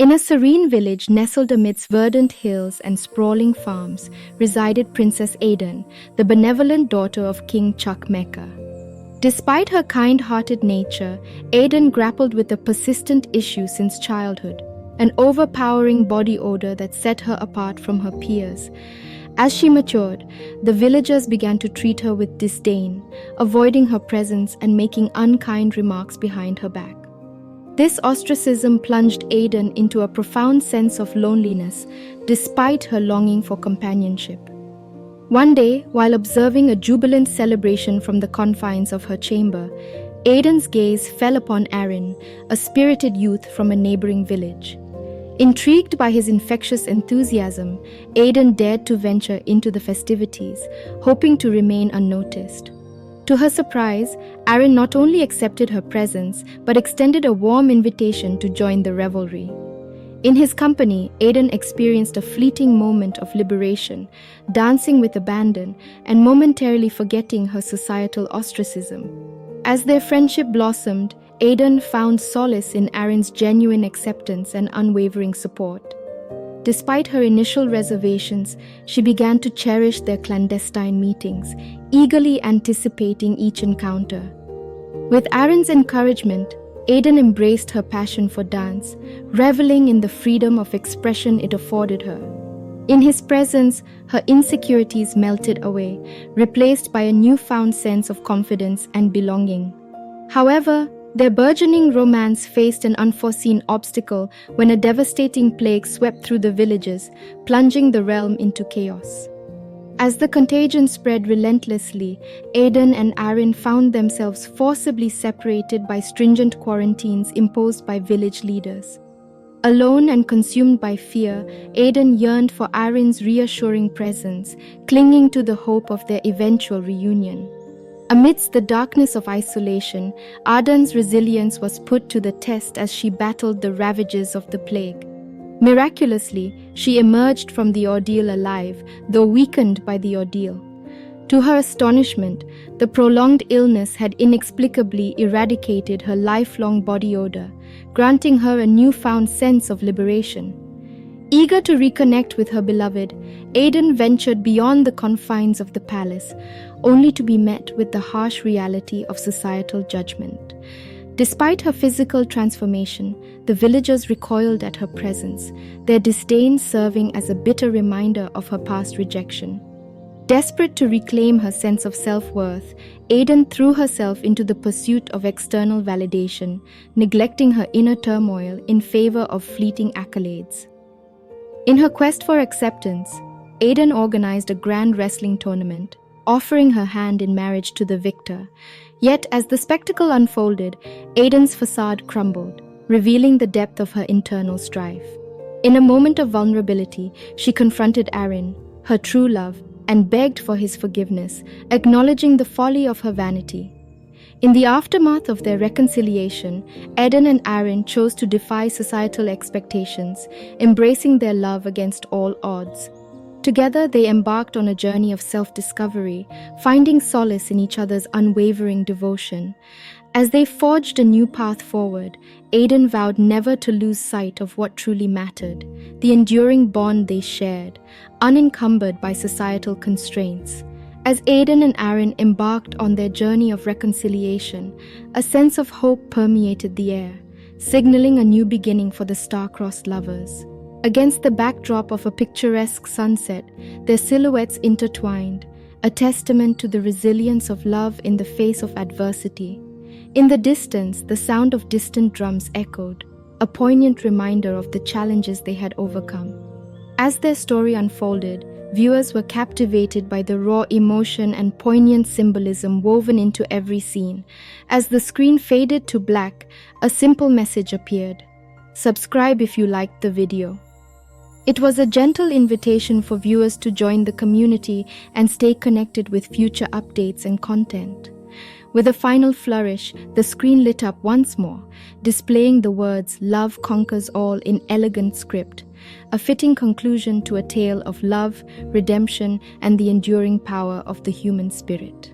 In a serene village nestled amidst verdant hills and sprawling farms resided Princess Aiden, the benevolent daughter of King Chukmeka. Despite her kind-hearted nature, Aiden grappled with a persistent issue since childhood, an overpowering body odor that set her apart from her peers. As she matured, the villagers began to treat her with disdain, avoiding her presence and making unkind remarks behind her back. This ostracism plunged Aiden into a profound sense of loneliness, despite her longing for companionship. One day, while observing a jubilant celebration from the confines of her chamber, Aiden's gaze fell upon Aaron, a spirited youth from a neighboring village. Intrigued by his infectious enthusiasm, Aiden dared to venture into the festivities, hoping to remain unnoticed. To her surprise, Aaron not only accepted her presence, but extended a warm invitation to join the revelry. In his company, Aiden experienced a fleeting moment of liberation, dancing with abandon and momentarily forgetting her societal ostracism. As their friendship blossomed, Aiden found solace in Aaron's genuine acceptance and unwavering support. Despite her initial reservations, she began to cherish their clandestine meetings, eagerly anticipating each encounter. With Aaron's encouragement, Aiden embraced her passion for dance, reveling in the freedom of expression it afforded her. In his presence, her insecurities melted away, replaced by a newfound sense of confidence and belonging. However, their burgeoning romance faced an unforeseen obstacle when a devastating plague swept through the villages, plunging the realm into chaos. As the contagion spread relentlessly, Aiden and Aaron found themselves forcibly separated by stringent quarantines imposed by village leaders. Alone and consumed by fear, Aiden yearned for Aaron's reassuring presence, clinging to the hope of their eventual reunion. Amidst the darkness of isolation, Aiden's resilience was put to the test as she battled the ravages of the plague. Miraculously, she emerged from the ordeal alive, though weakened by the ordeal. To her astonishment, the prolonged illness had inexplicably eradicated her lifelong body odor, granting her a newfound sense of liberation. Eager to reconnect with her beloved, Aiden ventured beyond the confines of the palace, only to be met with the harsh reality of societal judgment. Despite her physical transformation, the villagers recoiled at her presence, their disdain serving as a bitter reminder of her past rejection. Desperate to reclaim her sense of self-worth, Aiden threw herself into the pursuit of external validation, neglecting her inner turmoil in favor of fleeting accolades. In her quest for acceptance, Aiden organized a grand wrestling tournament, offering her hand in marriage to the victor. Yet, as the spectacle unfolded, Aiden's facade crumbled, revealing the depth of her internal strife. In a moment of vulnerability, she confronted Aaron, her true love, and begged for his forgiveness, acknowledging the folly of her vanity. In the aftermath of their reconciliation, Aiden and Aaron chose to defy societal expectations, embracing their love against all odds. Together, they embarked on a journey of self-discovery, finding solace in each other's unwavering devotion. As they forged a new path forward, Aiden vowed never to lose sight of what truly mattered, the enduring bond they shared, unencumbered by societal constraints. As Aiden and Aaron embarked on their journey of reconciliation, a sense of hope permeated the air, signaling a new beginning for the star-crossed lovers. Against the backdrop of a picturesque sunset, their silhouettes intertwined, a testament to the resilience of love in the face of adversity. In the distance, the sound of distant drums echoed, a poignant reminder of the challenges they had overcome. As their story unfolded, viewers were captivated by the raw emotion and poignant symbolism woven into every scene. As the screen faded to black, a simple message appeared: "Subscribe if you liked the video." It was a gentle invitation for viewers to join the community and stay connected with future updates and content. With a final flourish, the screen lit up once more, displaying the words "Love conquers all" in elegant script, a fitting conclusion to a tale of love, redemption, and the enduring power of the human spirit.